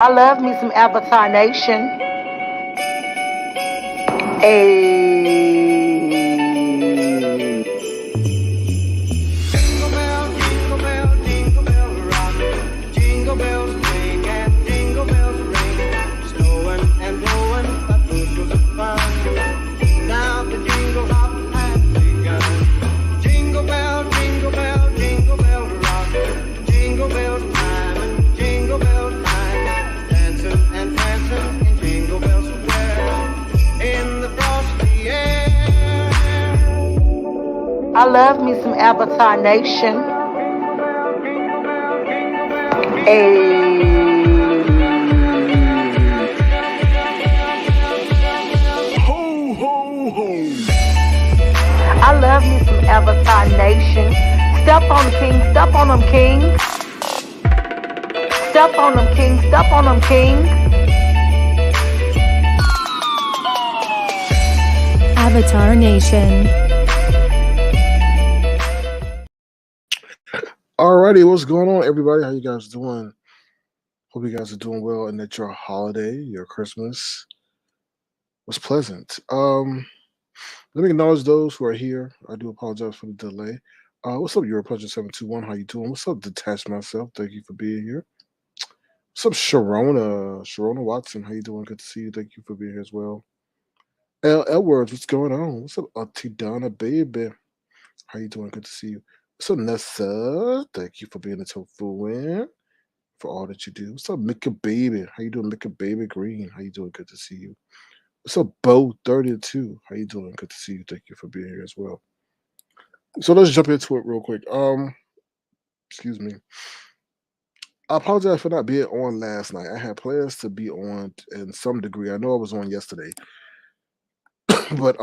I love me some Avatar Nation. Ayy. Jingle bell, jingle bell, jingle bell rock. Jingle bells swing and jingle bells ring. Snowing and blowing, but bushels of fun. Now the jingle hop has begun. Jingle bell, jingle bell, jingle bell rock. Jingle bells time and jingle bells time. Dancing and prancing in Jingle Bell Square. In the frosty air. I love me some Avatar Nation. Ayy. Ho, ho, ho. I love me some Avatar Nation. Step on them, king. Step on them, king. Step on them, king. Step on them, king. Avatar Nation. Alrighty, what's going on, everybody? How you guys doing? Hope you guys are doing well and that your holiday, your Christmas was pleasant. Let me acknowledge those who are here. I do apologize for the delay. What's up, Your Pleasure 721? How you doing? What's up, Detach Myself? Thank you for being here. What's up, Sharona Watson? How you doing? Good to see you. Thank you for being here as well. L. Edwards, what's going on? What's up, Auntie Donna, baby? How you doing? Good to see you. What's up, Nessa? Thank you for being a tofu in for all that you do. What's up, Mika Baby? How you doing, Mika Baby Green? How you doing? Good to see you. What's up, Bo32? How you doing? Good to see you. Thank you for being here as well. So let's jump into it real quick. Excuse me. I apologize for not being on last night. I had plans to be on in some degree. I know I was on yesterday, but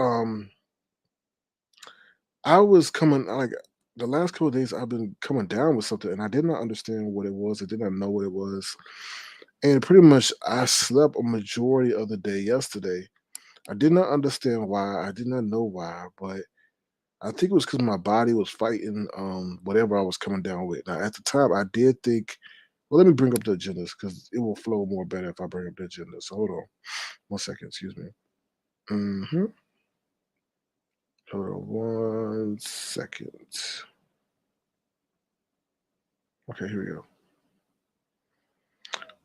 I was coming like the last couple of days. I've been coming down with something, and I did not understand what it was. I did not know what it was, and pretty much I slept a majority of the day yesterday. I did not understand why. I did not know why, but I think it was because my body was fighting whatever I was coming down with. Now at the time, I did think. Well, let me bring up the agendas because it will flow more better if I bring up the agenda. So hold on, 1 second. Excuse me. Mm-hmm. Hold on 1 second. Okay, here we go.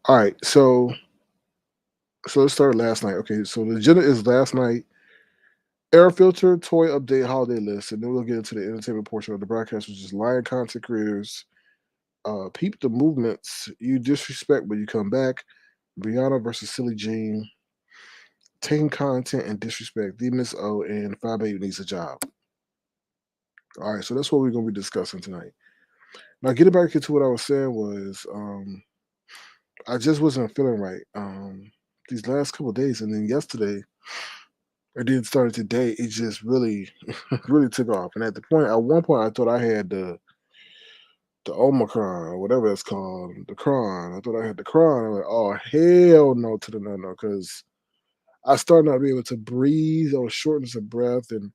All right, so let's start last night. Okay, so the agenda is last night. Air filter, toy update, holiday list, and then we'll get into the entertainment portion of the broadcast, which is lion content creators. Peep the movements. You disrespect, but you come back. Brianna versus Sillie Jean. Team content and disrespect. The Miss O and Fyebabe needs a job. All right, so that's what we're gonna be discussing tonight. Now, getting back into what I was saying was, I just wasn't feeling right these last couple of days, and then yesterday, or then started today. It just really, really took off. And at one point, I thought I had the Omicron or whatever it's called, the Cron. I thought I had the Cron. I'm like, oh hell no to the no, because I started not being able to breathe. I was shortness of breath and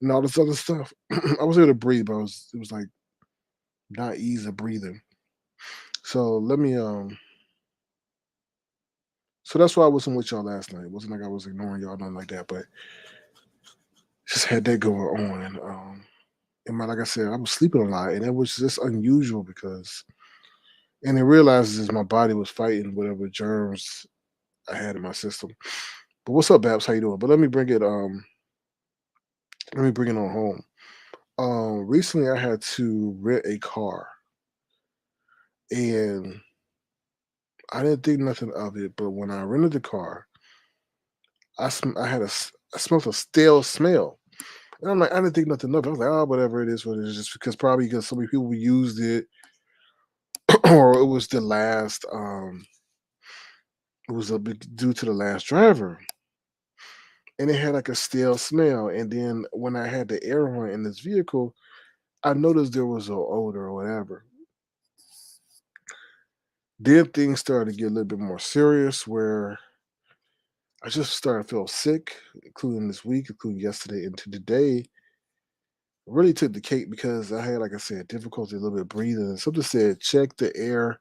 all this other stuff. I was able to breathe, but it was like not easy breathing. So let me so that's why I wasn't with y'all last night. It wasn't like I was ignoring y'all, nothing like that, but just had that going on. And like I said, I was sleeping a lot, and it was just unusual because, and I realized is my body was fighting whatever germs I had in my system. But what's up, Babs? How you doing? But let me bring it on home. Recently I had to rent a car, and I didn't think nothing of it. But when I rented the car, I smelled a stale smell. And I'm like, I didn't think nothing of it. I was like, oh, whatever it is, what it is, just because probably because so many people used it, or it was the last, it was a big due to the last driver, and it had like a stale smell. And then when I had the air horn in this vehicle, I noticed there was an odor or whatever. Then things started to get a little bit more serious, where I just started to feel sick, including this week, including yesterday into today. Really took the cake because I had, like I said, difficulty a little bit breathing. And something said check the air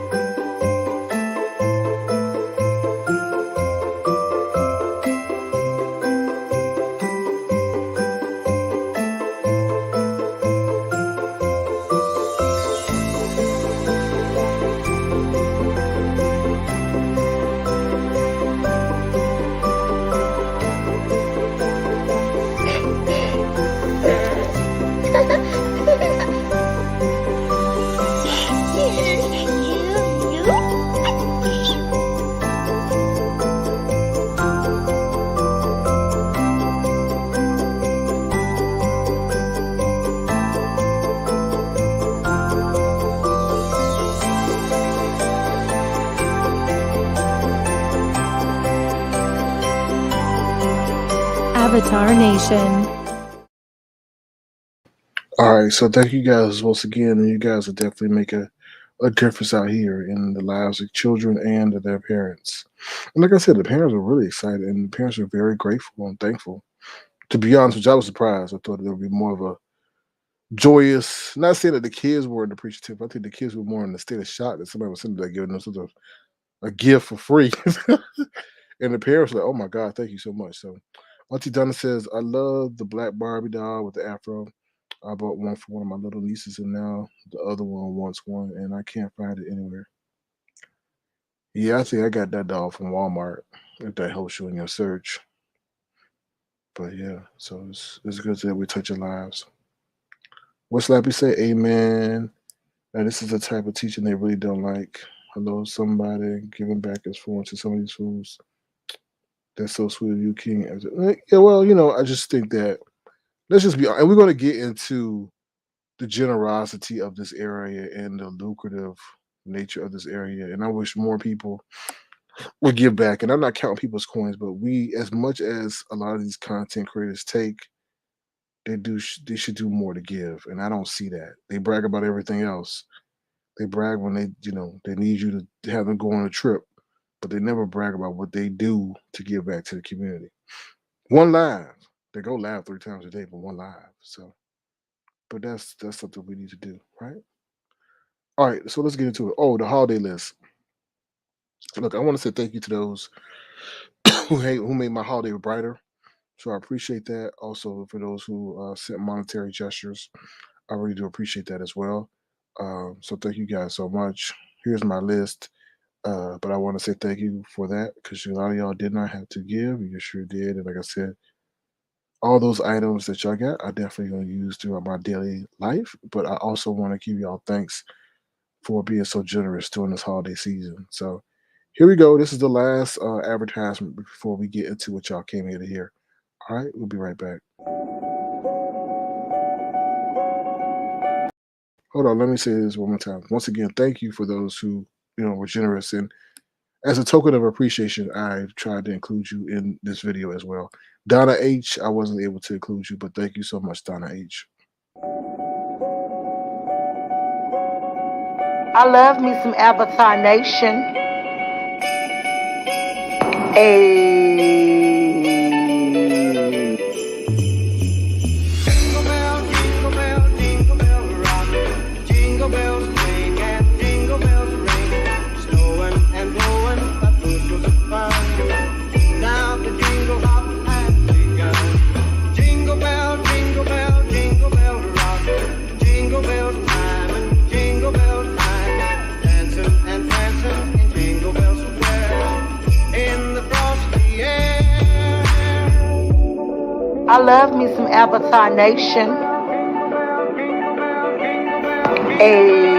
Avatar Nation. All right, so thank you guys once again, and you guys will definitely make a difference out here in the lives of children and their parents. And like I said, the parents are really excited, and the parents are very grateful and thankful. To be honest with you, I was surprised. I thought there would be more of a joyous. Not saying that the kids weren't appreciative. I think the kids were more in the state of shock that somebody was sitting there giving them sort of a gift for free, and the parents were like, "Oh my God, thank you so much." So, Auntie Donna says, "I love the black Barbie doll with the afro. I bought one for one of my little nieces, and now the other one wants one, and I can't find it anywhere." Yeah, I think I got that doll from Walmart. If that helps you in your search, but yeah, so it's good that we touch your lives. What Slappy say? Amen. Now, this is the type of teaching they really don't like. Hello, somebody giving back his phone to some of these fools. That's so sweet of you, King. Yeah, well, I just think that let's just be, and we're going to get into the generosity of this area and the lucrative nature of this area. And I wish more people would give back. And I'm not counting people's coins, but we, as much as a lot of these content creators take, they should do more to give. And I don't see that. They brag about everything else. They brag when they need you to have them go on a trip, but they never brag about what they do to give back to the community. One live, they go live 3 times a day, but one live. So, but that's something we need to do, right? All right, so let's get into it. Oh, the holiday list. Look, I want to say thank you to those who made my holiday brighter. So I appreciate that. Also, for those who sent monetary gestures, I really do appreciate that as well. So thank you guys so much. Here's my list. But I want to say thank you for that because a lot of y'all did not have to give. You sure did. And like I said, all those items that y'all got, I definitely going to use throughout my daily life. But I also want to give y'all thanks for being so generous during this holiday season. So here we go. This is the last advertisement before we get into what y'all came here to hear. All right, we'll be right back. Hold on, let me say this one more time. Once again, thank you for those who were generous, and as a token of appreciation, I've tried to include you in this video as well. Donna H, I wasn't able to include you, but thank you so much, Donna H. I love me some Avatar Nation. Hey. Jingle bell, jingle bell, jingle bell rock. Jingle bells swing and jingle bells ring. Snowing and blowing, but bushels of fun. Now the jingle hop has begun. Jingle bell, jingle bell, jingle bell rock. Jingle bells time and jingle bells time. Dancing and prancing in Jingle Bell Square. In the frosty air. I love me some Avatar Nation. Hey.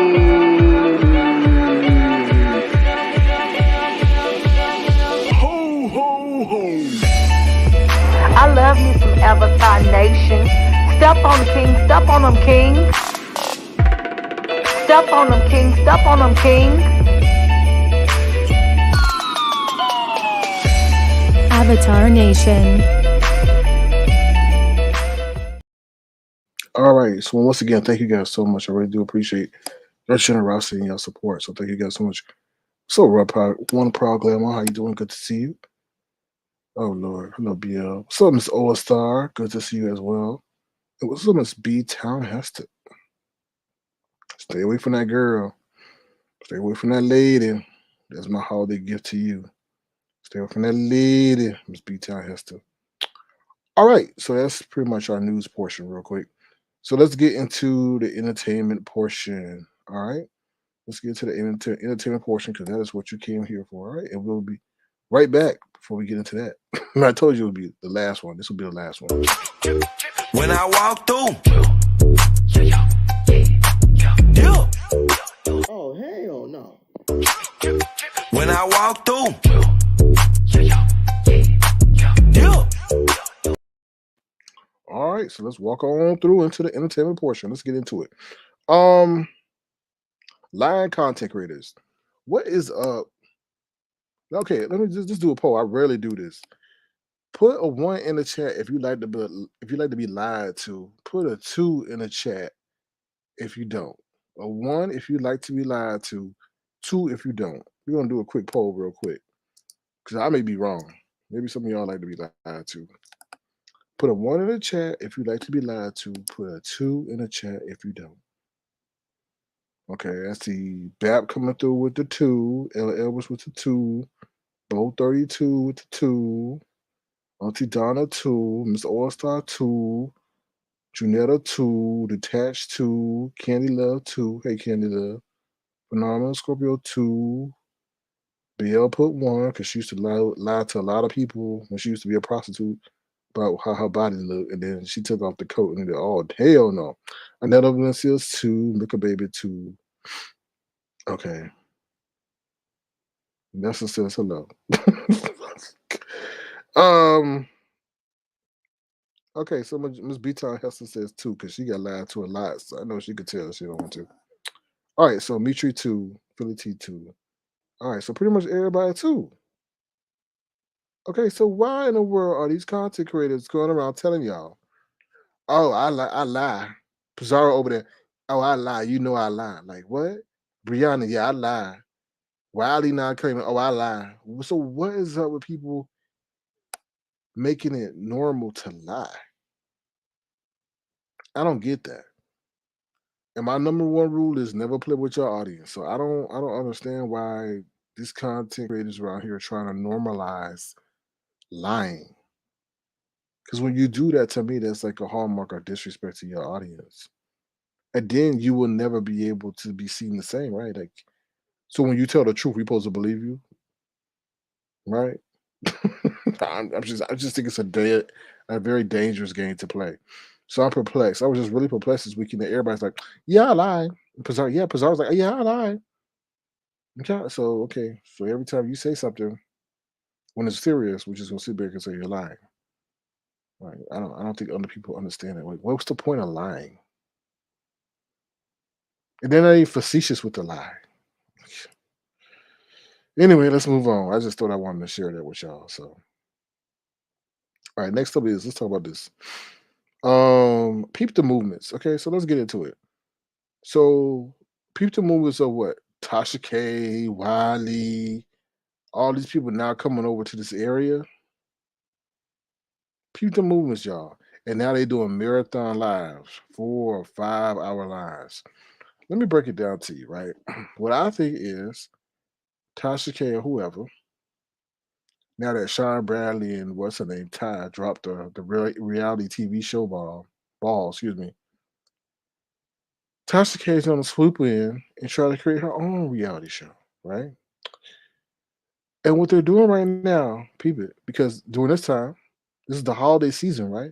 Ho, ho, ho. I love me some Avatar Nation. Step on them, king. Step on them, king. Step on them, king. Step on them, king. Avatar Nation. All right. So once again, thank you guys so much. I really do appreciate your generosity and your support. So thank you guys so much. So one proud glamour. How you doing? Good to see you. Oh Lord. Hello, BL. What's up, Miss O Star? Good to see you as well. And what's up, Miss B Town Hester? Stay away from that girl. Stay away from that lady. That's my holiday gift to you. Stay away from that lady, Miss B Town Hester. All right, so that's pretty much our news portion, real quick. So let's get into the entertainment portion. All right, let's get to the entertainment portion because that is what you came here for. All right, and we'll be right back before we get into that. I told you it would be the last one. This will be the last one. When I walk through, Oh, hell no. when I walk through, All right, so let's walk on through into the entertainment portion. Let's get into it. Line content creators, what is up? Okay, let me just do a poll. I rarely do this. Put a 1 in the chat if you like to be lied to. Put a 2 in the chat if you don't. A 1 if you like to be lied to. 2 if you don't. We're gonna do a quick poll real quick because I may be wrong. Maybe some of y'all like to be lied to. Put a 1 in the chat if you like to be lied to. Put a 2 in the chat if you don't. Okay, I see Bap coming through with the 2. Ella Elvis with the 2. Bo 32 with the 2. Auntie Donna 2. Miss All Star 2. Junetta 2. Detached 2. Candy Love 2. Hey Candy Love. Phenomenal Scorpio 2. BL put 1 because she used to lie to a lot of people when she used to be a prostitute about how her body looked, and then she took off the coat and oh hell no. Another Valencia's 2, Make a Baby 2. Okay. Nessa says hello. um okay, so Miss B-Town Hester says 2 because she got lied to a lot, so I know she could tell she don't want to. All right, so Mitri 2, Philly T 2. All right, so pretty much everybody 2. Okay, so why in the world are these content creators going around telling y'all, oh, I lie. Pizarro over there, oh, I lie. You know I lie. Like, what? Brianna, yeah, I lie. Wiley not claiming, oh, I lie. So what is up with people making it normal to lie? I don't get that. And my number one rule is never play with your audience. So I don't understand why these content creators around here are trying to normalize lying. Because when you do that, to me, that's like a hallmark of disrespect to your audience. And then you will never be able to be seen the same, right? Like, so when you tell the truth, we supposed to believe you, right? I just think it's a very dangerous game to play. So I'm perplexed. I was just really perplexed this weekend that everybody's like, yeah, I lied. Pizarro's like, yeah, I lied. Okay, so okay, so every time you say something when it's serious, we're just gonna sit back and say you're lying. Right? I don't think other people understand that. Like, what's the point of lying? And then they facetious with the lie. Anyway, let's move on. I just thought I wanted to share that with y'all. So, all right, next up is let's talk about this. Peep the movements. Okay, so let's get into it. So, peep the movements of what? Tasha K, Wiley, all these people now coming over to this area. Peep the movements, y'all. And now they doing marathon lives, 4 or 5 hour lives. Let me break it down to you, right? What I think is Tasha K or whoever, now that Sean Bradley and what's her name, Ty, dropped the reality TV show ball, excuse me. Tasha K is gonna swoop in and try to create her own reality show, right? And what they're doing right now, peep it, because during this time, this is the holiday season, right?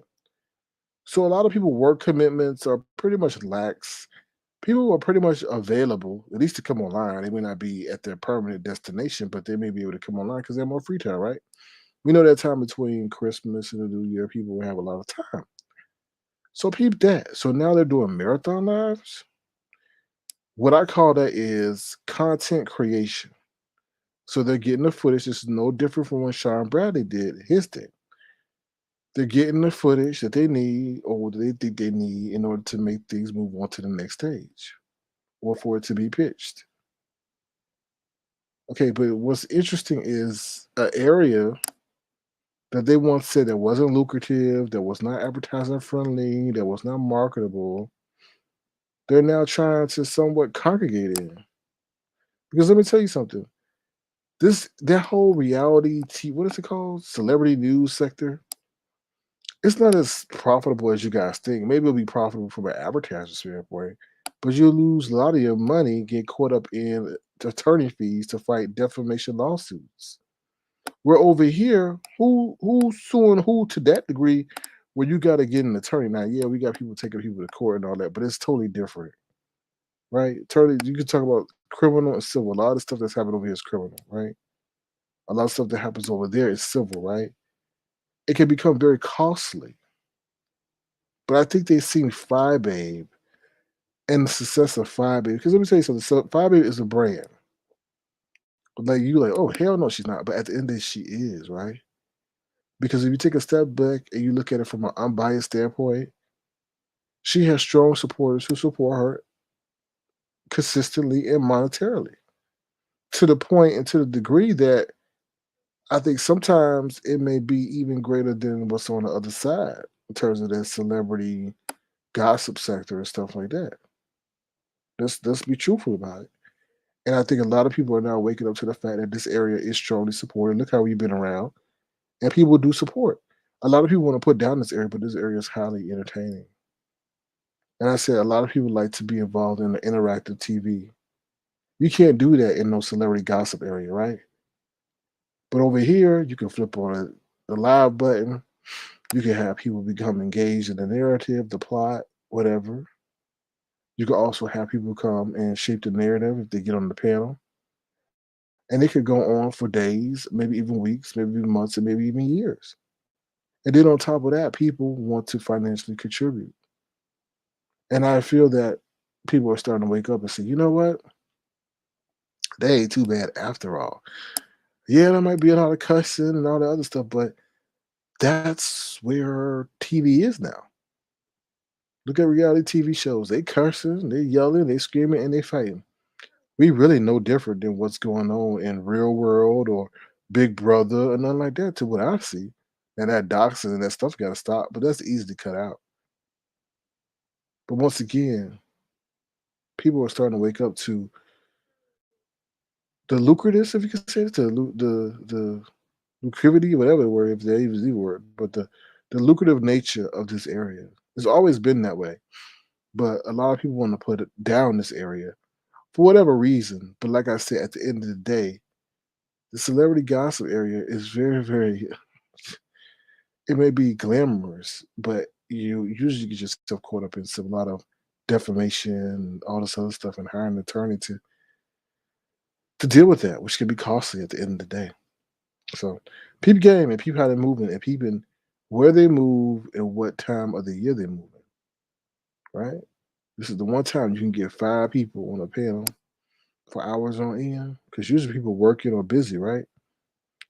So a lot of people work commitments are pretty much lax. People are pretty much available, at least to come online. They may not be at their permanent destination, but they may be able to come online because they have more free time, right? We know that time between Christmas and the New Year, people will have a lot of time. So peep that. So now they're doing marathon lives. What I call that is content creation. So they're getting the footage. This is no different from when Sean Bradley did his thing. They're getting the footage that they need or what they think they need in order to make things move on to the next stage or for it to be pitched. Okay, but what's interesting is an area that they once said that wasn't lucrative, that was not advertising friendly, that was not marketable. They're now trying to somewhat congregate in. Because let me tell you something. That whole reality what is it called? Celebrity news sector. It's not as profitable as you guys think. Maybe it'll be profitable from an advertiser standpoint, but you'll lose a lot of your money, get caught up in attorney fees to fight defamation lawsuits. Where over here, who's suing who to that degree where you gotta get an attorney. Now, yeah, we got people taking people to court and all that, but it's totally different. Right? Attorney, you can talk about criminal and civil. A lot of stuff that's happening over here is criminal, right? A lot of stuff that happens over there is civil, right? It can become very costly. But I think they've seen Fyebabe and the success of Fyebabe. Because let me tell you something. So Fyebabe is a brand. Like you like, oh hell no, she's not. But at the end of the day, she is, right? Because if you take a step back and you look at it from an unbiased standpoint, she has strong supporters who support her consistently and monetarily to the point and to the degree that I think sometimes it may be even greater than what's on the other side in terms of that celebrity gossip sector and stuff like that. Let's be truthful about it. And I think a lot of people are now waking up to the fact that this area is strongly supported. Look how we've been around, and people do support. A lot of people want to put down this area, but this area is highly entertaining. And I said a lot of people like to be involved in the interactive TV. You can't do that in no celebrity gossip area, right? But over here, you can flip on the live button. You can have people become engaged in the narrative, the plot, whatever. You can also have people come and shape the narrative if they get on the panel. And it could go on for days, maybe even weeks, maybe even months, and maybe even years. And then on top of that, people want to financially contribute. And I feel that people are starting to wake up and say, you know what? They ain't too bad after all. Yeah, there might be a lot of cussing and all the other stuff, but that's where TV is now. Look at reality TV shows. They cursing, they yelling, they screaming, and they fighting. We really no different than what's going on in real world or Big Brother or nothing like that to what I see. And that doxing and that stuff gotta stop, but that's easy to cut out. But once again, people are starting to wake up to the lucrativeness, if you can say it, to the lucrativity, whatever word, if they use the word, but the lucrative nature of this area. It's always been that way. But a lot of people want to put it down this area for whatever reason. But like I said, at the end of the day, the celebrity gossip area is very, very it may be glamorous, but you usually get yourself caught up in some lot of defamation, all this other stuff, and hiring an attorney to deal with that, which can be costly at the end of the day. So peep game and peep how they're moving and peeping where they move and what time of the year they're moving, right? This is the one time you can get 5 people on a panel for hours on end because usually people working or busy, right?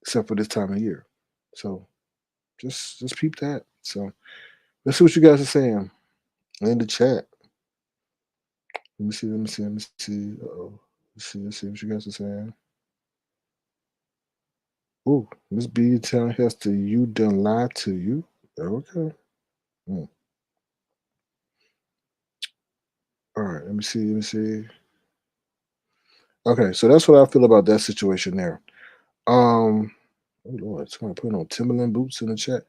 Except for this time of year. So just peep that. So let's see what you guys are saying in the chat. Let me see. Let me see. Let me see. Uh-oh. Let's see what you guys are saying. Oh, Miss B telling us to you done lied to you. Okay. Mm. All right. Let me see. Let me see. Okay, so that's what I feel about that situation there. Oh Lord, somebody putting on Timberland boots in the chat.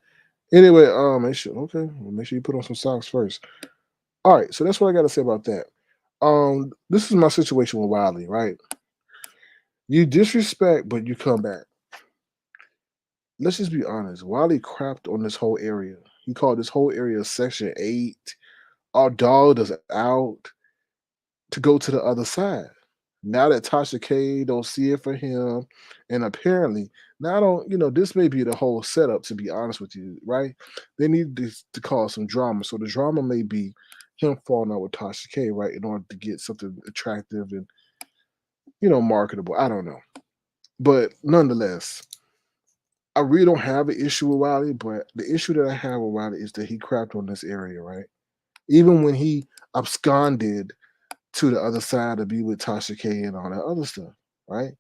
Anyway, make sure well, make sure you put on some socks first. All right, so that's what I got to say about that. This is my situation with Wiley, right? You disrespect, but you come back. Let's just be honest. Wiley crapped on this whole area. He called this whole area Section 8. Our dog is out to go to the other side. Now that Tasha K don't see it for him, and apparently now don't this may be the whole setup. To be honest with you, right? They need this to cause some drama. So the drama may be him falling out with Tasha K, right, in order to get something attractive and marketable. I don't know, but nonetheless, I really don't have an issue with Wiley. But the issue that I have with Wiley is that he crapped on this area, right? Even when he absconded to the other side to be with Tasha K and all that other stuff, right?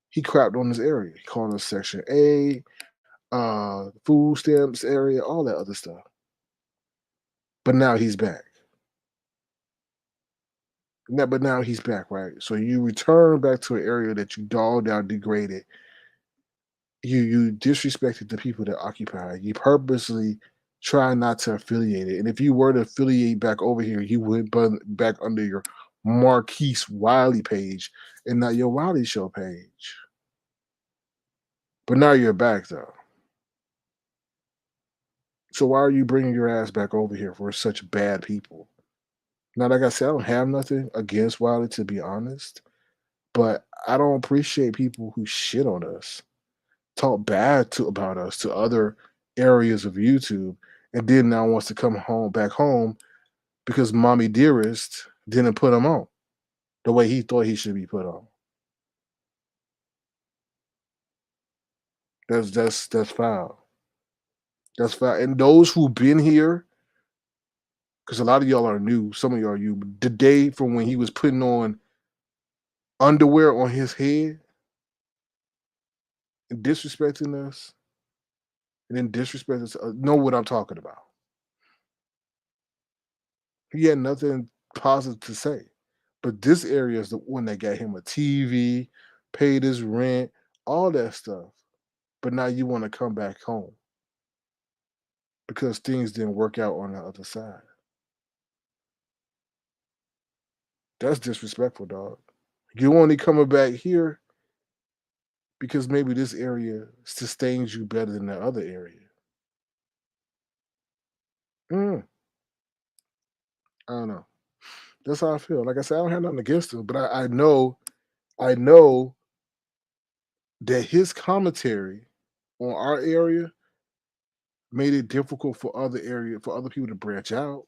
He crapped on this area. He called us Section A, food stamps area, all that other stuff. But now he's back. But now he's back, right? So you return back to an area that you dogged out, degraded. You disrespected the people that occupy. You purposely try not to affiliate it. And if you were to affiliate back over here, you went back under your Marquise Wiley page and not your Wiley Show page. But now you're back though. So why are you bringing your ass back over here for such bad people? Now, like I said, I don't have nothing against Wiley, to be honest, but I don't appreciate people who shit on us, talk bad about us to other areas of YouTube, and then now wants to come back home because Mommy Dearest didn't put him on the way he thought he should be put on. That's foul. That's fine. And those who've been here, because a lot of y'all are new, some of y'all are you. The day from when he was putting on underwear on his head and disrespecting us, and then disrespecting us, know what I'm talking about. He had nothing positive to say. But this area is the one that got him a TV, paid his rent, all that stuff. But now you want to come back home because things didn't work out on the other side. That's disrespectful, dog. You only coming back here because maybe this area sustains you better than the other area. Mm, I don't know. That's how I feel. Like I said, I don't have nothing against him, but I know that his commentary on our area made it difficult for other people to branch out.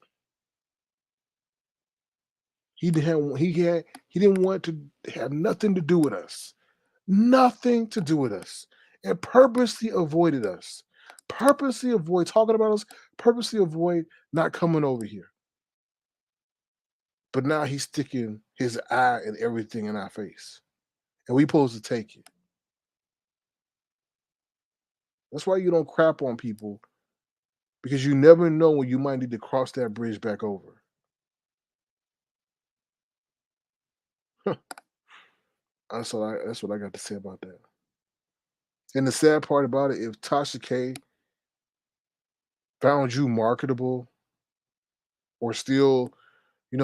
He didn't want to have nothing to do with us. Nothing to do with us. And purposely avoided us. Purposely avoid talking about us, purposely avoid not coming over here. But now he's sticking his eye and everything in our face. And we supposed to take it. That's why you don't crap on people, because you never know when you might need to cross that bridge back over. That's what I got to say about that. And the sad part about it, if Tasha K found you marketable or still,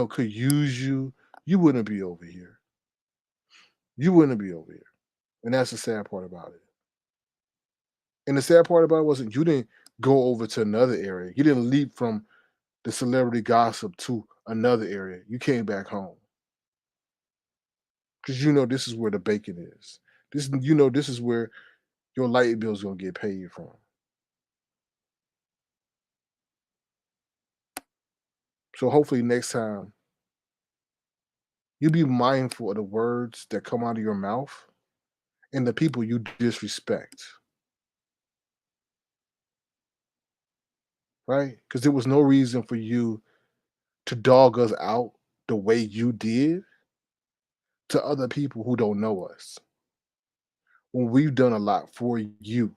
could use you, you wouldn't be over here. You wouldn't be over here. And that's the sad part about it. And the sad part about it wasn't you didn't go over to another area. You didn't leap from the celebrity gossip to another area. You came back home. Because this is where the bacon is. This is where your light bill's gonna get paid from. So hopefully next time you be mindful of the words that come out of your mouth and the people you disrespect. Right? Because there was no reason for you to dog us out the way you did to other people who don't know us. When we've done a lot for you.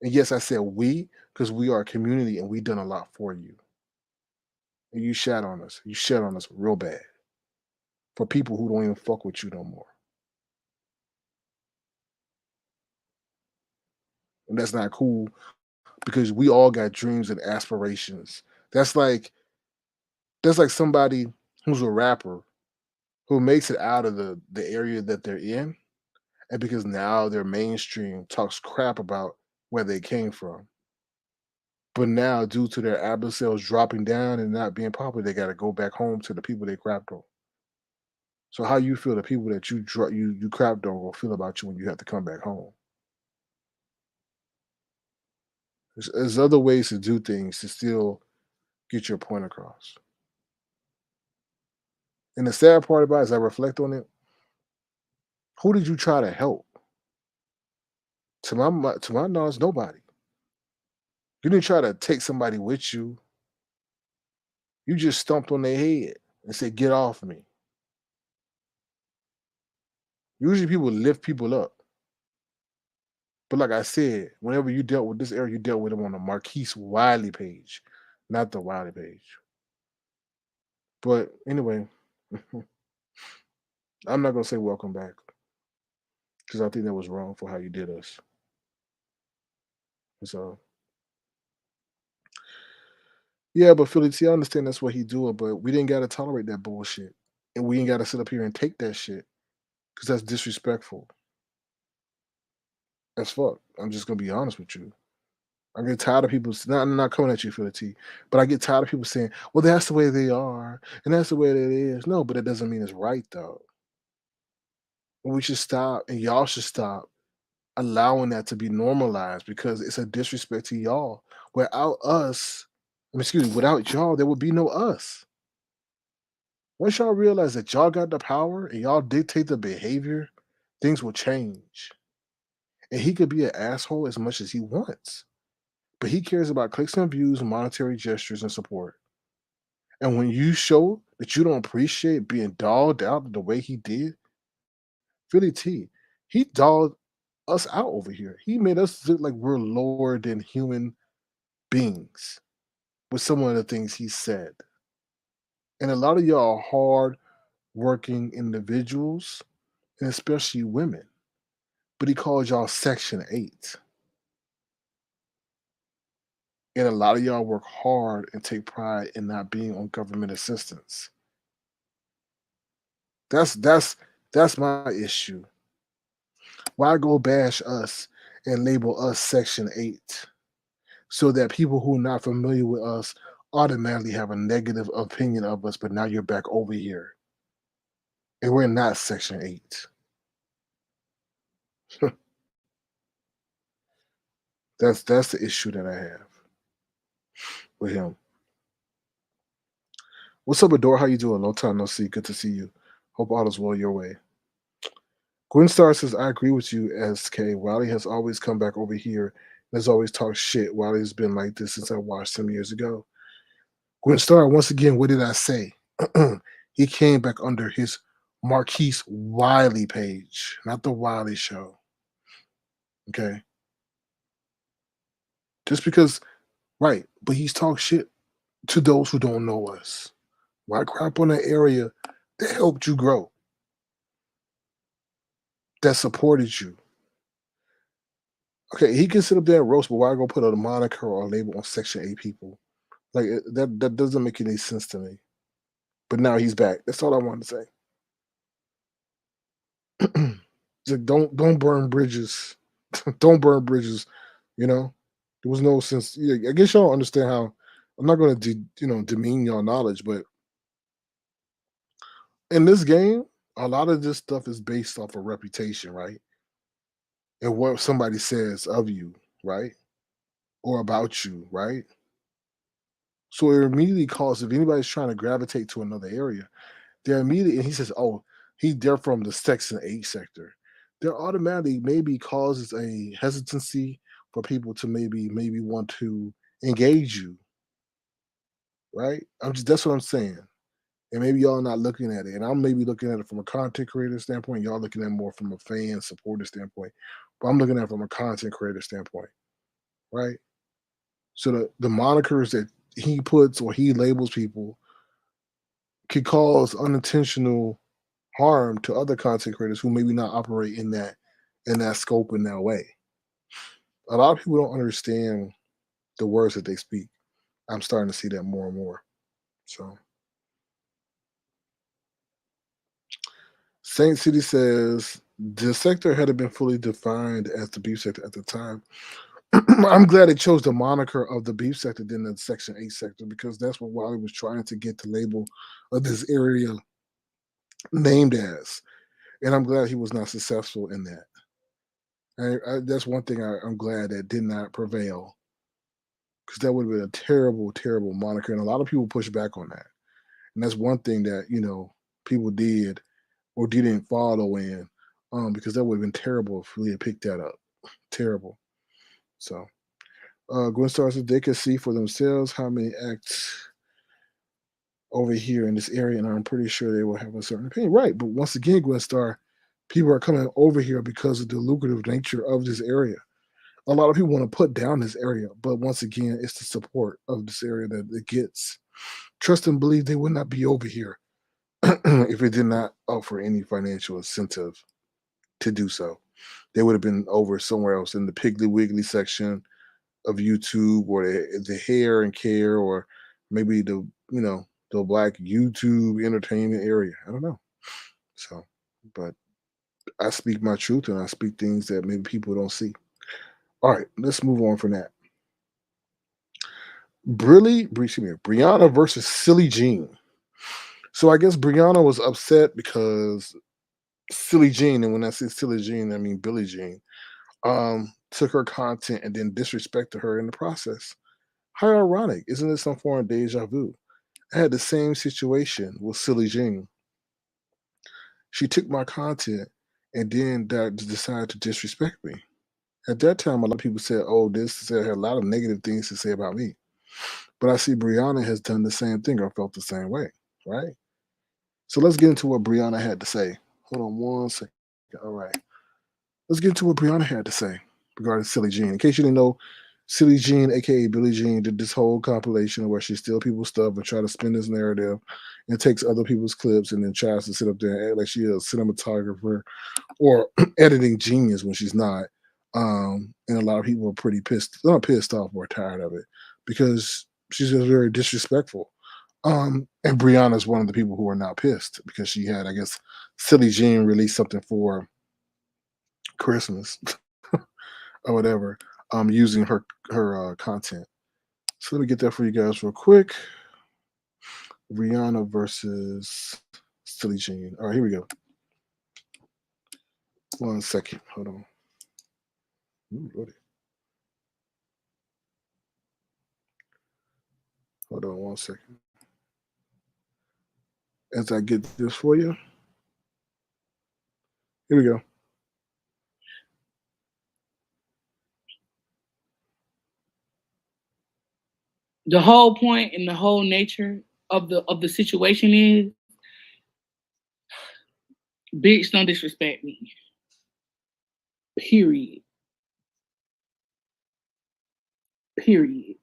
And yes, I said we, because we are a community and we've done a lot for you. And you shat on us. You shat on us real bad. For people who don't even fuck with you no more. And that's not cool, because we all got dreams and aspirations. That's like somebody who's a rapper who makes it out of the area that they're in, and because now they're mainstream, talks crap about where they came from. But now, due to their album sales dropping down and not being popular, they got to go back home to the people they crapped on. So how you feel the people that you crapped on will feel about you when you have to come back home? There's other ways to do things to still get your point across. And the sad part about it, as I reflect on it, who did you try to help? To my knowledge, nobody. You didn't try to take somebody with you. You just stomped on their head and said, "Get off me." Usually people lift people up. But like I said, whenever you dealt with this area, you dealt with them on the Marquise Wiley page, not the Wiley page. But anyway, I'm not gonna say welcome back, because I think that was wrong for how you did us. So yeah, but Philly T, I understand that's what he doing, but we didn't gotta tolerate that bullshit. And we ain't gotta sit up here and take that shit. Because that's disrespectful. As fuck. I'm just gonna be honest with you. I get tired of people I'm not coming at you, Philly T, but I get tired of people saying, well, that's the way they are, and that's the way that it is. No, but it doesn't mean it's right though. And we should stop, and y'all should stop allowing that to be normalized, because it's a disrespect to y'all. Without us, without y'all, there would be no us. Once y'all realize that y'all got the power and y'all dictate the behavior, things will change. And he could be an asshole as much as he wants. But he cares about clicks and views, monetary gestures, and support. And when you show that you don't appreciate being dogged out the way he did, Philly T, he dogged us out over here. He made us look like we're lower than human beings with some of the things he said. And a lot of y'all are hard working individuals, and especially women. But he calls y'all Section 8. And a lot of y'all work hard and take pride in not being on government assistance. That's my issue. Why go bash us and label us Section 8 so that people who are not familiar with us automatically have a negative opinion of us, but now you're back over here. And we're not Section 8. That's the issue that I have with him. What's up, Adore? How you doing? Long time no see. Good to see you. Hope all is well your way. Gwen Star says, I agree with you, SK. Wiley has always come back over here and has always talked shit. Wiley's been like this since I watched him years ago. Gwen Star, once again, what did I say? He came back under his Marquise Wiley page, not the Wiley show. Okay? Just because, right, but he's talked shit to those who don't know us. Why crap on that area that helped you grow? That supported you. Okay, he can sit up there and roast, but why go put a moniker or a label on Section 8 people? Like that doesn't make any sense to me. But now he's back. That's all I wanted to say. It's like, don't burn bridges. Don't burn bridges. You know, there was no sense. Yeah, I guess y'all understand how. I'm not going to demean y'all knowledge, but in this game, a lot of this stuff is based off of reputation, right? And what somebody says of you, right? Or about you, right? So it immediately calls, if anybody's trying to gravitate to another area, they're immediately, and he says, oh, they're from the Section 8 sector. There automatically maybe causes a hesitancy for people to maybe want to engage you, right? That's what I'm saying. And maybe y'all not looking at it. And I'm maybe looking at it from a content creator standpoint. Y'all looking at it more from a fan supporter standpoint. But I'm looking at it from a content creator standpoint, right? So the monikers that he puts or he labels people could cause unintentional harm to other content creators who maybe not operate in that scope in that way. A lot of people don't understand the words that they speak. I'm starting to see that more and more. So Saint City says the sector had been fully defined as the beef sector at the time. I'm glad it chose the moniker of the beef sector than the Section 8 sector, because that's what Wiley was trying to get the label of this area named as. And I'm glad he was not successful in that. That's one thing I'm glad that did not prevail, because that would have been a terrible, terrible moniker. And a lot of people push back on that. And that's one thing that, people did or didn't follow in, because that would have been terrible if we had picked that up. Terrible. So Gwen Star says they can see for themselves how many acts over here in this area, and I'm pretty sure they will have a certain opinion. Right. But once again, Gwen Star, people are coming over here because of the lucrative nature of this area. A lot of people want to put down this area, but once again, it's the support of this area that it gets. Trust and believe they would not be over here if it did not offer any financial incentive to do so. They would have been over somewhere else in the Piggly Wiggly section of YouTube, or the hair and care, or maybe the black YouTube entertainment area. I don't know. So, but I speak my truth and I speak things that maybe people don't see. All right, let's move on from that. Brianna versus Sillie Jean. So I guess Brianna was upset because Sillie Jean, and when I say Sillie Jean, I mean Billie Jean, took her content and then disrespected her in the process. How ironic. Isn't this some form of deja vu? I had the same situation with Sillie Jean. She took my content and then decided to disrespect me. At that time, a lot of people said, "Oh, this said had a lot of negative things to say about me." But I see Brianna has done the same thing or felt the same way, right? So let's get into what Brianna had to say. Hold on one second. All right. Let's get into what Brianna had to say regarding Silly Jean. In case you didn't know, Silly Jean, aka Billie Jean, did this whole compilation where she steals people's stuff and try to spin this narrative and takes other people's clips and then tries to sit up there and act like she is a cinematographer or editing genius when she's not. And a lot of people are pretty pissed, not pissed off or tired of it because she's just very disrespectful. And Brianna's one of the people who are not pissed because she had, I guess, Silly Jean release something for Christmas or whatever, using her content. So let me get that for you guys real quick. Rihanna versus Silly Jean. All right, here we go. 1 second. Hold on. Ooh, Lordy. Hold on 1 second. As I get this for you. Here we go. The whole point and the whole nature of the situation is, bitch, don't disrespect me. Period. Period.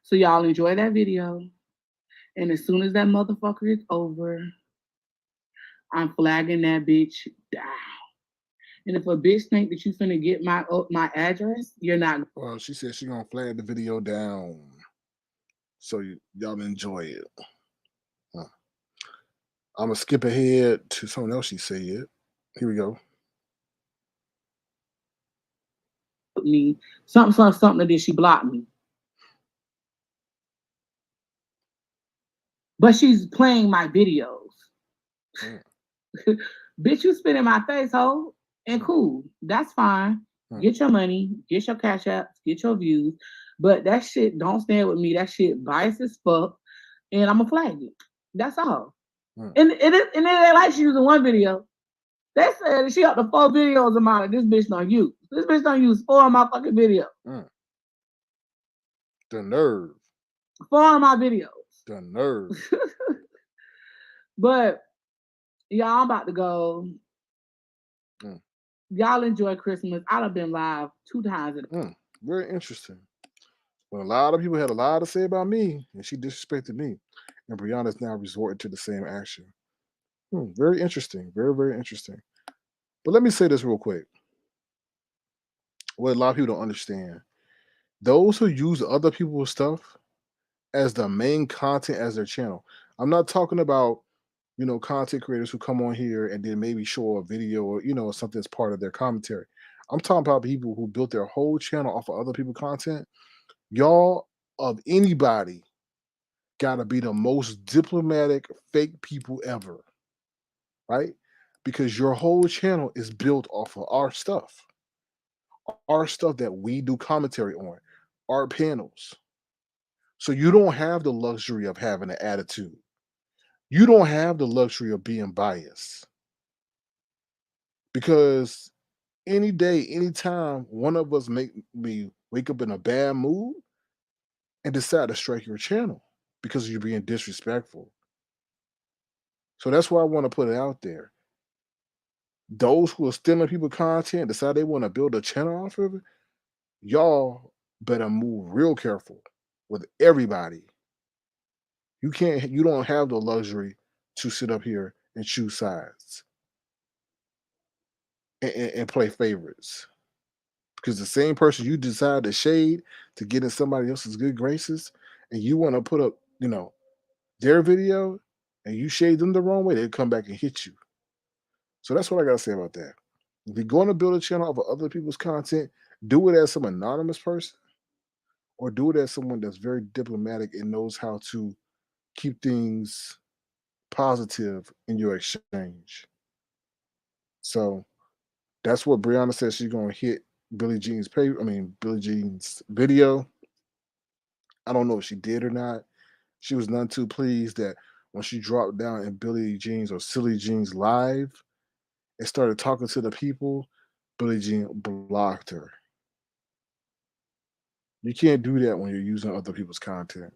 So y'all enjoy that video. And as soon as that motherfucker is over, I'm flagging that bitch down. And if a bitch think that you finna get my address, you're not. Well, she said she's gonna flag the video down, so y'all enjoy it. I'm gonna skip ahead to something else she said. Here we go. Me something that she blocked me. But she's playing my videos. Bitch, you spit in my face, ho. And cool. That's fine. Get your money, get your cash apps, get your views. But that shit don't stand with me. That shit biased as fuck. And I'm gonna flag it. That's all. And it ain't like she using one video. They said she up to 4 videos of mine that this bitch don't use. This bitch don't use 4 of my fucking videos. The nerve. 4 of my videos. The nerve. But y'all, I'm about to go. Y'all enjoy Christmas. I done been live 2 times. Very interesting. Well, a lot of people had a lot to say about me, and she disrespected me. And Brianna's now resorting to the same action. Very interesting. Very, very interesting. But let me say this real quick. What a lot of people don't understand. Those who use other people's stuff as the main content as their channel. I'm not talking about, content creators who come on here and then maybe show a video or, something that's part of their commentary. I'm talking about people who built their whole channel off of other people's content. Y'all, of anybody, gotta be the most diplomatic fake people ever, right? Because your whole channel is built off of our stuff that we do commentary on, our panels. So you don't have the luxury of having an attitude. You don't have the luxury of being biased. Because any day, anytime one of us make me wake up in a bad mood and decide to strike your channel because you're being disrespectful. So that's why I want to put it out there. Those who are stealing people content, decide they want to build a channel off of it, y'all better move real careful with everybody. You don't have the luxury to sit up here and choose sides and play favorites. Because the same person you decide to shade to get in somebody else's good graces, and you want to put up, their video, and you shade them the wrong way, they'll come back and hit you. So that's what I gotta say about that. If you're going to build a channel of other people's content, do it as some anonymous person, or do it as someone that's very diplomatic and knows how to keep things positive in your exchange. So that's what Brianna says she's gonna hit Billie Jean's Billie Jean's video. I don't know if she did or not. She was none too pleased that when she dropped down in Billie Jean's or Silly Jean's live and started talking to the people, Billie Jean blocked her. You can't do that when you're using other people's content.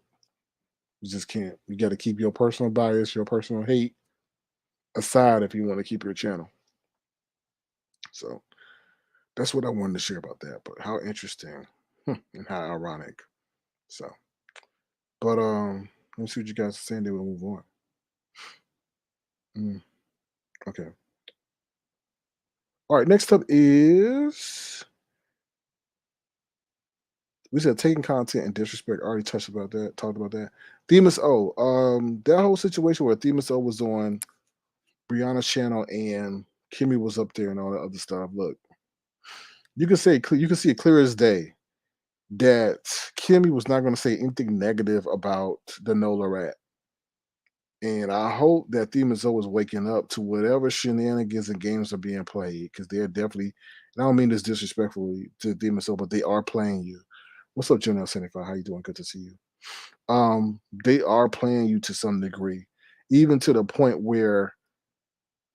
You just can't. You got to keep your personal bias, your personal hate aside if you want to keep your channel. So that's what I wanted to share about that. But how interesting and how ironic. So, but let me see what you guys are saying. Then we'll move on. Okay. All right. Next up is we said taking content and disrespect. I already touched about that. Talked about that. Themis O. That whole situation where Themis O was on Brianna's channel and Kimmy was up there and all that other stuff. Look, you can see it clear as day that Kimmy was not going to say anything negative about the Nola rat. And I hope that Themis O is waking up to whatever shenanigans and games are being played because they're definitely, and I don't mean this disrespectfully to Themis O, but they are playing you. What's up, Janelle 75? How you doing? Good to see you. They are playing you to some degree, even to the point where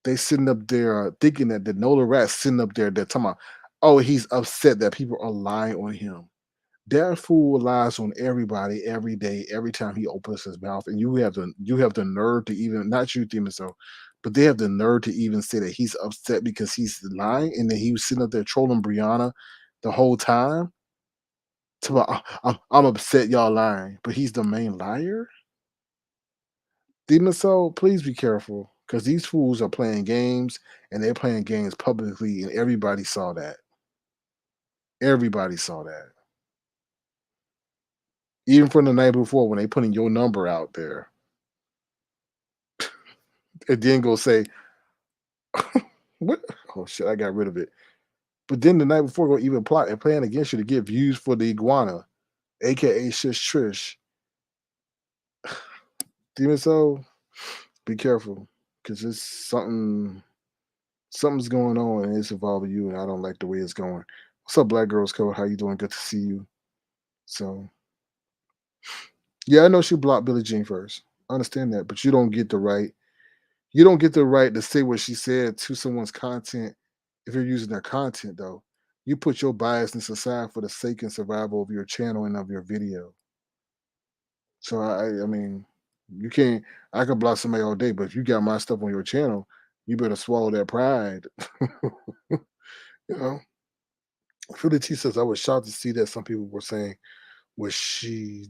they sitting up there thinking that the Nola rat's sitting up there, they're talking about, oh, he's upset that people are lying on him. That fool lies on everybody every day, every time he opens his mouth, and you have the nerve to even not you, Themis, but they have the nerve to even say that he's upset because he's lying, and then he was sitting up there trolling Brianna the whole time. I'm upset y'all lying, but he's the main liar. Themis, please be careful because these fools are playing games, and they're playing games publicly, and everybody saw that. Everybody saw that. Even from the night before when they putting your number out there. And then go say, what? Oh shit, I got rid of it. But then the night before go even plot and plan against you to get views for the iguana, aka Shish Trish. Demon Soul, be careful. Cause it's something's going on and it's involving you and I don't like the way it's going. What's up, Black Girls Code? How you doing? Good to see you. So yeah, I know she blocked Billie Jean first. I understand that, but you don't get the right to say what she said to someone's content if you're using their content, though. You put your biasness aside for the sake and survival of your channel and of your video. So I mean, you can't. I could block somebody all day, but if you got my stuff on your channel, you better swallow that pride. you know. Philly T says I was shocked to see that some people were saying what she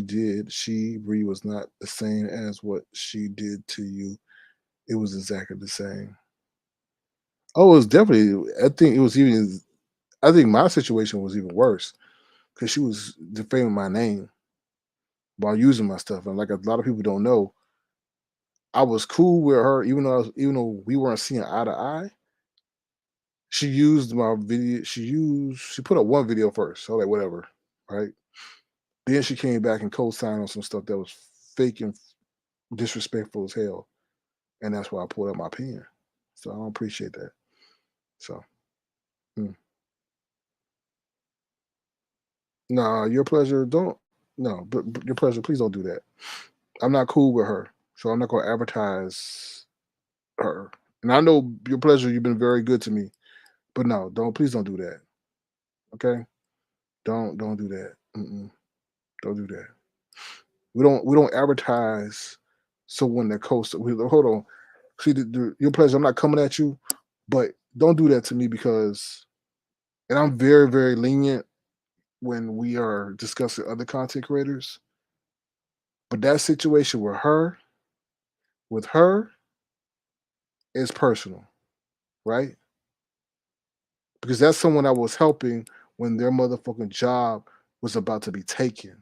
did. She Bree was not the same as what she did to you. It was exactly the same. Oh, it was definitely. I think it was even. I think my situation was even worse because she was defaming my name while using my stuff, and like a lot of people don't know, I was cool with her, even though we weren't seeing eye to eye. She used my video. She put up one video first, so like whatever, right? Then she came back and co-signed on some stuff that was fake and disrespectful as hell, and that's why I pulled up my pen. So I don't appreciate that. So. No, your pleasure. Don't. No, but your pleasure. Please don't do that. I'm not cool with her, so I'm not going to advertise her. And I know your pleasure. You've been very good to me, but no, don't. Please don't do that. Okay? Don't do that. Don't do that. We don't advertise someone that coasts. Hold on. See, your pleasure. I'm not coming at you, but don't do that to me because, and I'm very very lenient when we are discussing other content creators. But that situation with her, is personal, right? Because that's someone I was helping when their motherfucking job was about to be taken.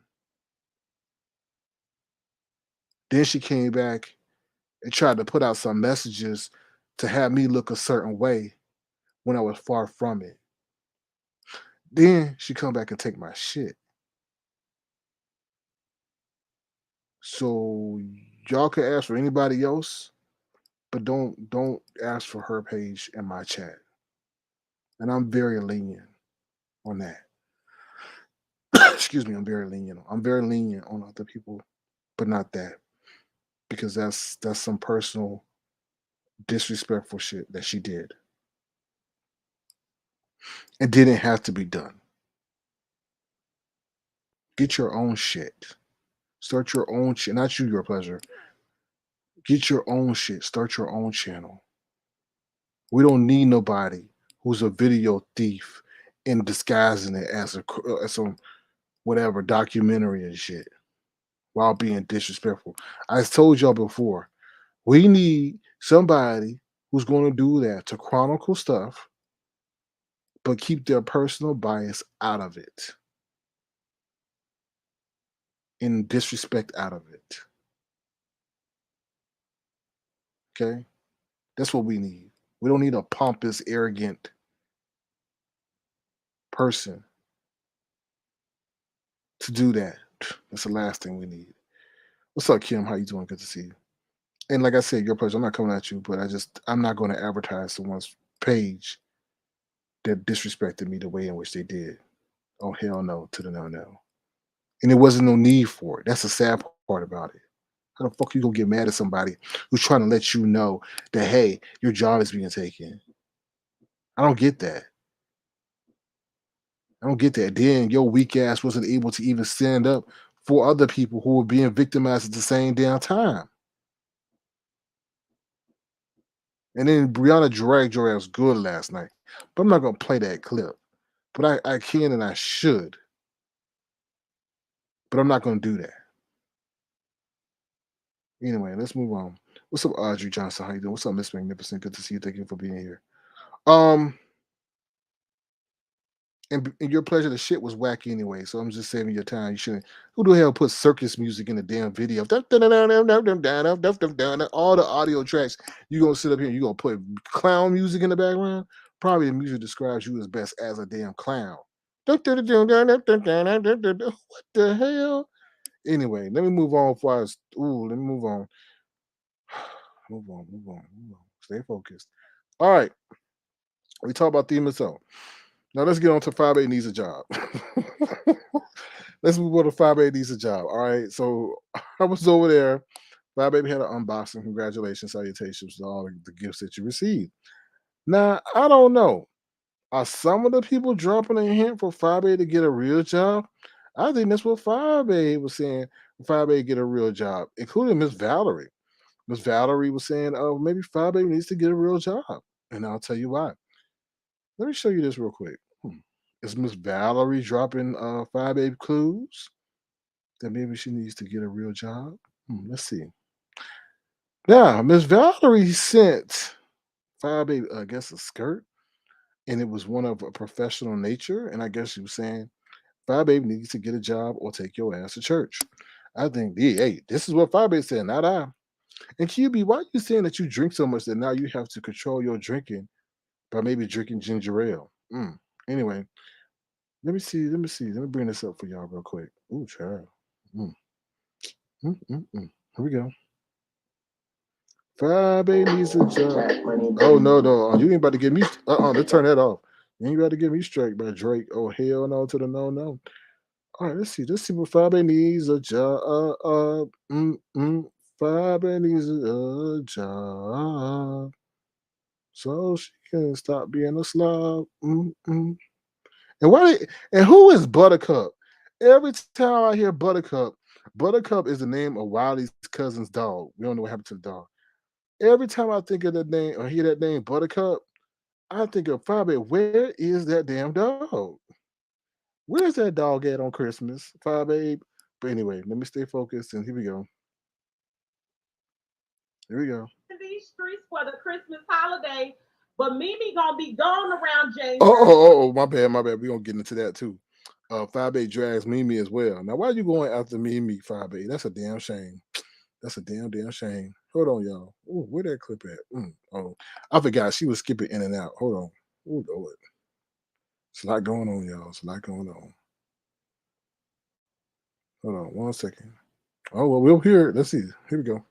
Then she came back and tried to put out some messages to have me look a certain way when I was far from it. Then she come back and take my shit. So y'all can ask for anybody else, but don't ask for her page in my chat. And I'm very lenient on that. Excuse me, I'm very lenient. I'm very lenient on other people, but not that. Because that's some personal disrespectful shit that she did. It didn't have to be done. Get your own shit. Start your own shit. Not you, your pleasure. Get your own shit. Start your own channel. We don't need nobody who's a video thief and disguising it as some whatever documentary and shit while being disrespectful. I told y'all before, we need somebody who's going to do that to chronicle stuff, but keep their personal bias out of it and disrespect out of it. Okay? That's what we need. We don't need a pompous, arrogant person to do that. That's the last thing we need. What's up, Kim? How you doing? Good to see you. And like I said, your pleasure. I'm not coming at you, but I'm not going to advertise someone's page that disrespected me the way in which they did. Oh hell no to the no. And there wasn't no need for it. That's the sad part about it. How the fuck are you gonna get mad at somebody who's trying to let you know that hey, your job is being taken? I don't get that. I don't get that. Then your weak ass wasn't able to even stand up for other people who were being victimized at the same damn time. And then Brianna dragged your ass good last night. But I'm not gonna play that clip. But I can and I should. But I'm not gonna do that. Anyway, let's move on. What's up, Audrey Johnson? How you doing? What's up, Miss Magnificent? Good to see you. Thank you for being here. Um, and your pleasure, the shit was wacky anyway, so I'm just saving your time. You shouldn't. Who the hell put circus music in the damn video? All the audio tracks. You gonna sit up here and you gonna put clown music in the background? Probably the music describes you as best as a damn clown. What the hell? Anyway, let me move on. Let me move on. Move on. Stay focused. All right. We talk about theme and so. Now let's get on to Fyebabe needs a job. Let's move on to Fyebabe needs a job. All right. So I was over there. Fyebabe had an unboxing. Congratulations, salutations to all the gifts that you received. Now, I don't know. Are some of the people dropping a hint for Fyebabe to get a real job? I think that's what Fyebabe was saying. Fyebabe get a real job, including Miss Valerie. Miss Valerie was saying, "Oh, maybe Fyebabe needs to get a real job," and I'll tell you why. Let me show you this real quick. Is Miss Valerie dropping Fyebabe clues that maybe she needs to get a real job? Let's see. Now, Miss Valerie sent Fyebabe, I guess, a skirt, and it was one of a professional nature. And I guess she was saying, Fyebabe needs to get a job or take your ass to church. I think, hey, this is what Fyebabe said, not I. And QB, why are you saying that you drink so much that now you have to control your drinking by maybe drinking ginger ale? Anyway, let me see. Let me bring this up for y'all real quick. Ooh, child. Here we go. Fyebabe needs a job. Oh no! You ain't about to get me. Let's turn that off. You ain't about to get me straight by Drake. Oh hell no to the no. All right, let's see. Let's see what Fyebabe needs a job. Fyebabe needs a job so she can stop being a slob. And who is Buttercup? Every time I hear Buttercup, Buttercup is the name of Wiley's cousin's dog. We don't know what happened to the dog. Every time I think of that name or hear that name Buttercup, I think of Fyebabe. Where is that damn dog? Where's that dog at on Christmas, Fyebabe? But anyway, let me stay focused, and here we go. Here we go. These streets for the Christmas holiday, but Mimi gonna be gone around January. My bad. We're gonna get into that too. Fyebabe drags Mimi as well. Now, why are you going after Mimi, Fyebabe? That's a damn shame. That's a damn shame. Hold on, y'all. Ooh, where that clip at? I forgot. She was skipping in and out. Hold on. Oh, Lord. It's a lot going on, y'all. It's a lot going on. Hold on 1 second. Oh, well, we'll hear it. Let's see. Here we go.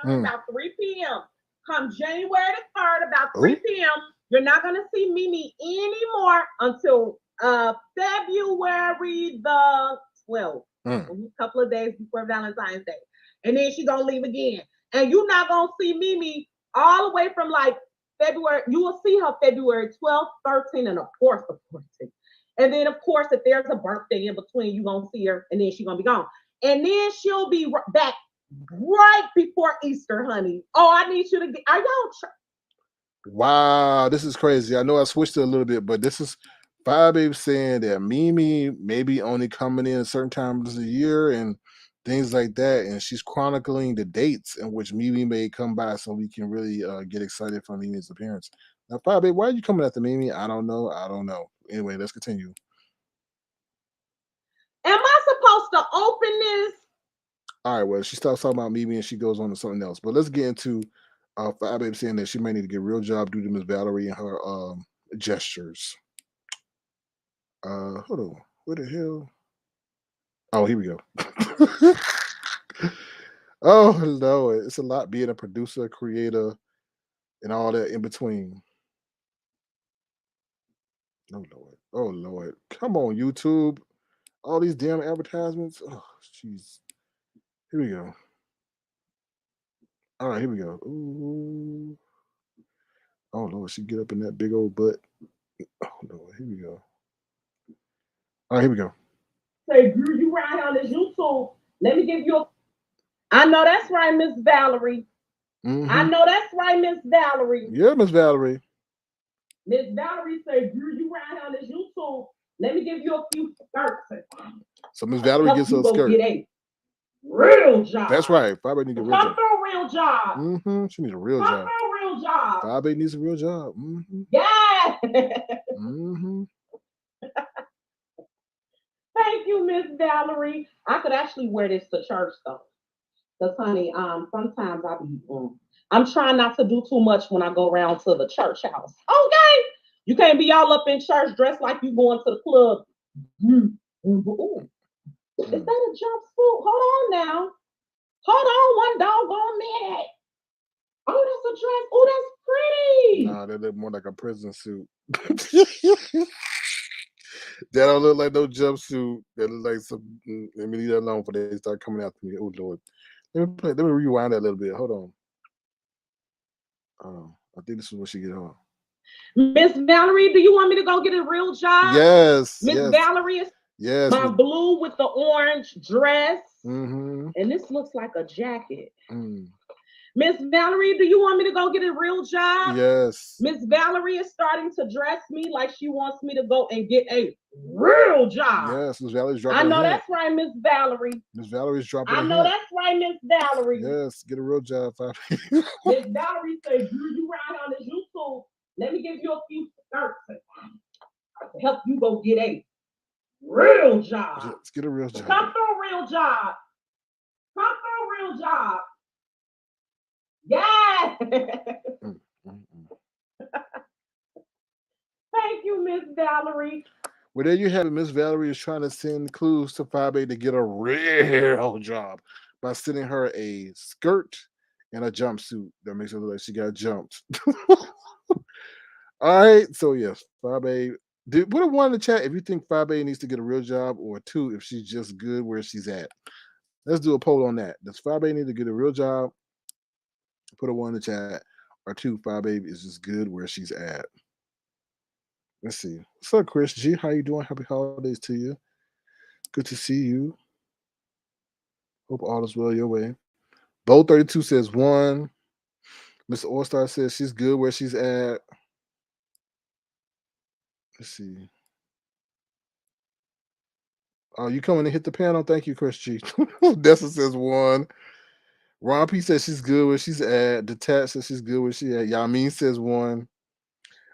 About 3 p.m. Come January the 3rd, about 3 p.m., you're not going to see Mimi anymore until February the 12th. A couple of days before Valentine's Day. And then she's going to leave again. And you're not going to see Mimi all the way from like February. You will see her February 12th, 13th, and of course the 14th. And then, of course, if there's a birthday in between, you're going to see her, and then she's going to be gone. And then she'll be back right before Easter, honey. Oh, I need you to get, are y'all? Wow, this is crazy. I know I switched it a little bit, but this is Fyebabe saying that Mimi may be only coming in certain times of the year and things like that. And she's chronicling the dates in which Mimi may come by so we can really get excited for Mimi's appearance. Now, Fyebabe, why are you coming after Mimi? I don't know. I don't know. Anyway, let's continue. Am I supposed to open this? All right, well, she starts talking about Mimi and she goes on to something else. But let's get into Fyebabe saying that she may need to get a real job due to Miss Valerie and her gestures. Hold on. Where the hell? Oh, here we go. Oh, Lord. It's a lot being a producer, creator, and all that in between. Oh, Lord. Oh, Lord. Come on, YouTube. All these damn advertisements. Oh, jeez. Here we go. All right, here we go. Ooh. Oh, Lord. She get up in that big old butt. Oh, Lord. Here we go. All right, here we go. Say, Drew, you right on this YouTube. Let me give you a. I know that's right, Miss Valerie. I know that's right, Miss Valerie. Yeah, Miss Valerie. Miss Valerie said, Drew, you right on this YouTube. Let me give you a few skirts. So Miss Valerie gets her skirt. Get a real job. That's right. Fyebabe needs a real job. For a real job. She needs a real job. For a real job. Fyebabe needs a real job. Yeah. Thank you, Miss Valerie. I could actually wear this to church though. Because honey, sometimes I'm trying not to do too much when I go around to the church house. Okay. You can't be all up in church dressed like you going to the club. Ooh. Is that a jumpsuit? Hold on now. Hold on one doggone minute. Oh, that's a dress. Oh, that's pretty. Nah, that look more like a prison suit. That don't look like no jumpsuit. That look like some. Let me leave that alone before they start coming after me. Oh Lord. Let me rewind that a little bit. Hold on. I think this is what she get on. Miss Valerie, do you want me to go get a real job? Yes. Miss Valerie is my blue with the orange dress. And this looks like a jacket. Miss Valerie, do you want me to go get a real job? Yes. Miss Valerie is starting to dress me like she wants me to go and get a real job. Yes, Miss Valerie's dropping. I know that's right, Miss Valerie. Miss Valerie's dropping. I know that's right, Miss Valerie. Yes, get a real job, Miss Valerie said, "Drew, you right on this YouTube. Let me give you a few skirts to help you go get a real job. Let's get a real job. Come for a real job. Come for a real job. Yes." Thank you, Miss Valerie. Well, there you have it. Miss Valerie is trying to send clues to Fyebabe to get a real job by sending her a skirt and a jumpsuit that makes her look like she got jumped. All right, so yes, Fyebabe. Put a one in the chat if you think Fyebabe needs to get a real job, or two if she's just good where she's at. Let's do a poll on that. Does Fyebabe need to get a real job? Put a one in the chat, or two, Fyebabe is just good where she's at. Let's see. What's up, Chris G? How you doing? Happy holidays to you. Good to see you. Hope all is well your way. Bo 32 says one. Mr. All-Star says she's good where she's at. Let's see. Oh, you coming to hit the panel? Thank you, Chris G. Dessa says one. Ron P says she's good where she's at. Detach says she's good where she's at. Yamin says one.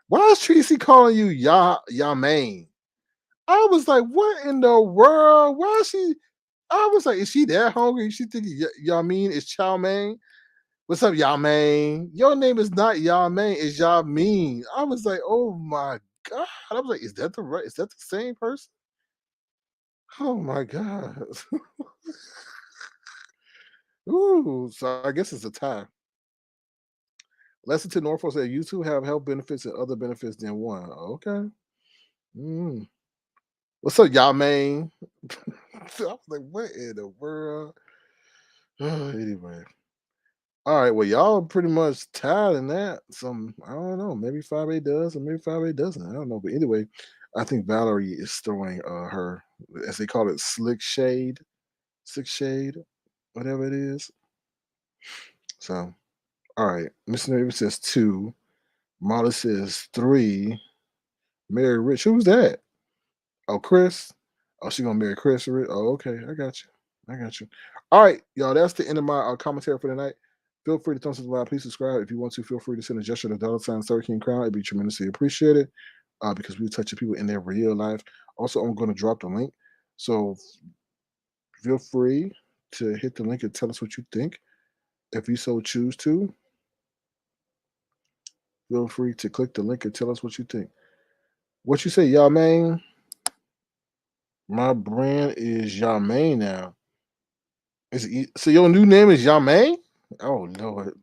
Why is Tracy calling you Yamin? I was like, what in the world? Why is she? I was like, is she that hungry? She thinking Yamin is Chow Mein? What's up, Yamin? Your name is not Yamin, it's Yamin. I was like, oh my God. I was like, is that the same person? Oh my God. Ooh, so I guess it's a tie. Lesson to Norfolk said you two have health benefits and other benefits than one. Okay. What's up, Yamin? I was like, what in the world? Anyway. All right, well, y'all are pretty much tied in that. Some I don't know, maybe 5A does, or maybe 5A doesn't. I don't know, but anyway, I think Valerie is throwing her, as they call it, slick shade, whatever it is. So, all right, Mr. Navy says 2. Molly says 3. Mary Rich, who's that? Oh, Chris. Oh, she gonna marry Chris. Oh, okay. I got you. I got you. All right, y'all. That's the end of my commentary for the night. Feel free to thumbs up the live. Please subscribe if you want to. Feel free to send a gesture to $ Sir King Crown. It'd be tremendously appreciated because we're touching people in their real life. Also, I'm going to drop the link. So feel free to hit the link and tell us what you think. If you so choose to, feel free to click the link and tell us what you think. What you say, y'all, man? My brand is Yamaine now. So your new name is Yamaine? Oh Lord.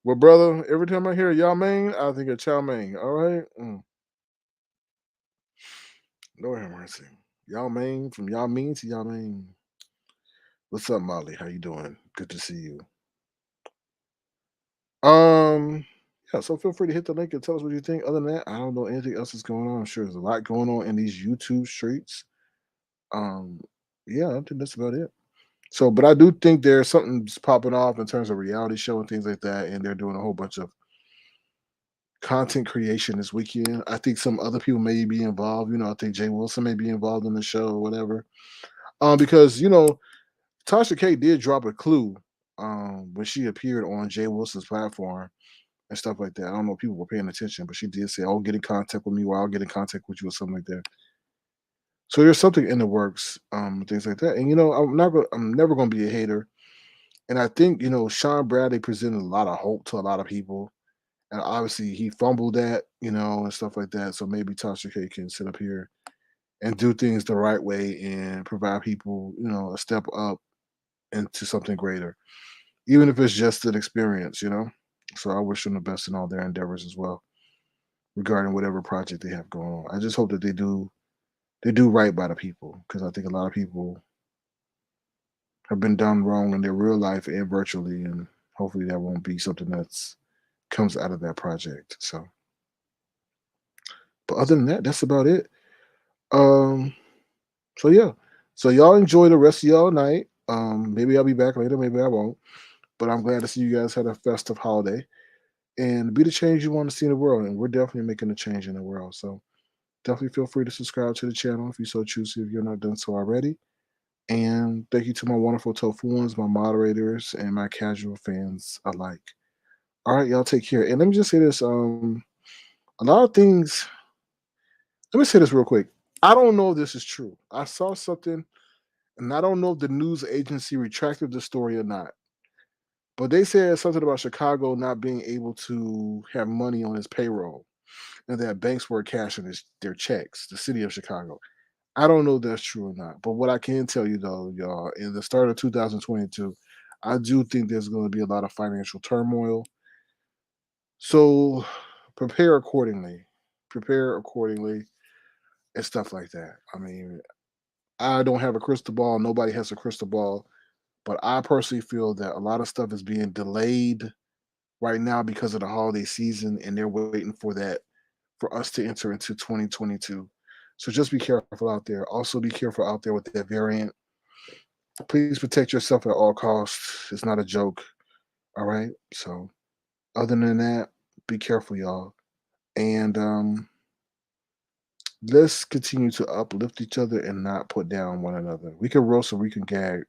Well, brother, every time I hear Yamaine, I think of Chow Mein. All right. Lord have mercy. Yamaine, from Yamaine to Yamaine. What's up, Molly? How you doing? Good to see you. Yeah, so feel free to hit the link and tell us what you think. Other than that, I don't know anything else that's going on. I'm sure there's a lot going on in these YouTube streets. Yeah, I think that's about it. So, but I do think there's something's popping off in terms of reality show and things like that, and they're doing a whole bunch of content creation this weekend. I think some other people may be involved. I think Jay Wilson may be involved in the show or whatever. Because Tasha K did drop a clue when she appeared on Jay Wilson's platform and stuff like that. I don't know if people were paying attention, but she did say, "I'll get in contact with me," or "I'll get in contact with you," or something like that. So there's something in the works, things like that. And I'm never gonna be a hater. And I think Sean Bradley presented a lot of hope to a lot of people, and obviously he fumbled that, and stuff like that. So maybe Tasha K can sit up here and do things the right way and provide people, a step up into something greater, even if it's just an experience. So I wish them the best in all their endeavors as well, regarding whatever project they have going on. I just hope that they do right by the people, because I think a lot of people have been done wrong in their real life and virtually, and hopefully that won't be something that's comes out of that project. But other than that, that's about it. Um, so yeah, so y'all enjoy the rest of y'all night. Maybe I'll be back later, maybe I won't. But I'm glad to see you guys had a festive holiday and be the change you want to see in the world. And we're definitely making a change in the world. So definitely feel free to subscribe to the channel if you so choose to, if you're not done so already. And thank you to my wonderful Tofuans, my moderators, and my casual fans alike. All right, y'all take care. And let me just say this: a lot of things. Let me say this real quick. I don't know if this is true. I saw something, and I don't know if the news agency retracted the story or not. But they said something about Chicago not being able to have money on its payroll, and that banks were cashing their checks. The city of Chicago. I don't know if that's true or not. But what I can tell you though, y'all, in the start of 2022, I do think there's going to be a lot of financial turmoil. So prepare accordingly. Prepare accordingly and stuff like that. I mean, I don't have a crystal ball. Nobody has a crystal ball. But I personally feel that a lot of stuff is being delayed right now because of the holiday season, and they're waiting for that for us to enter into 2022. So just be careful out there. Also, be careful out there with that variant. Please protect yourself at all costs. It's not a joke. All right. So, other than that, be careful, y'all. And let's continue to uplift each other and not put down one another. We can roast or we can gag,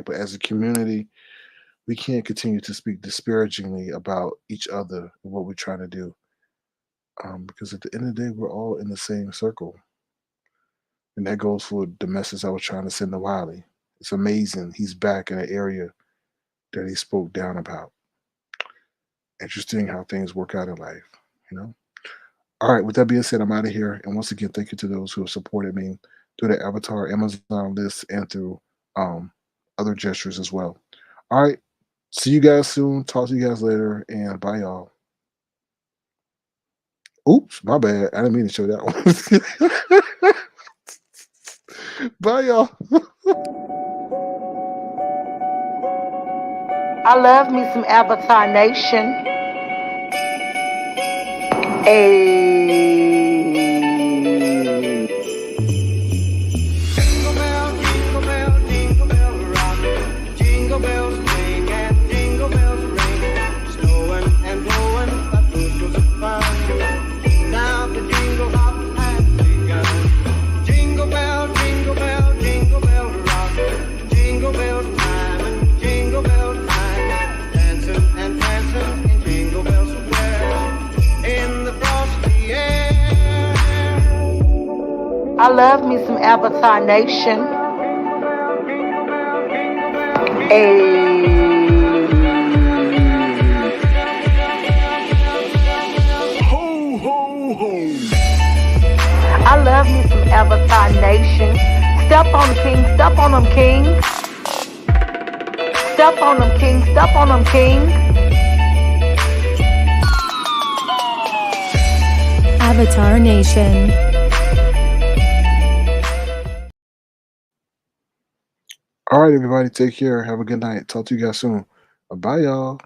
but as a community, we can't continue to speak disparagingly about each other and what we're trying to do. Because at the end of the day, we're all in the same circle. And that goes for the message I was trying to send to Wiley. It's amazing. He's back in an area that he spoke down about. Interesting how things work out in life, you know? All right, with that being said, I'm out of here. And once again, thank you to those who have supported me through the Avatar Amazon list and through other gestures as well. All right, see you guys soon. Talk to you guys later, and bye, y'all. Oops, my bad. I didn't mean to show that one. Bye, y'all. I love me some Avatar Nation. Ayy. Jingle bell, jingle bell rock. Jingle bells swing and jingle bells ring. Snowing and blowing, but bushels of fun. Now the jingle hop has begun. Jingle bell rock. Jingle bell time and jingle bell time. Dancing and prancing in Jingle Bell Square. In the frosty air. I love me some Avatar Nation. Ho, ho, ho. I love me some Avatar Nation. Step on them, king. Step on them, king. Step on them, king. Step on them, king. Avatar Nation. All right, everybody, take care. Have a good night. Talk to you guys soon. Bye, y'all.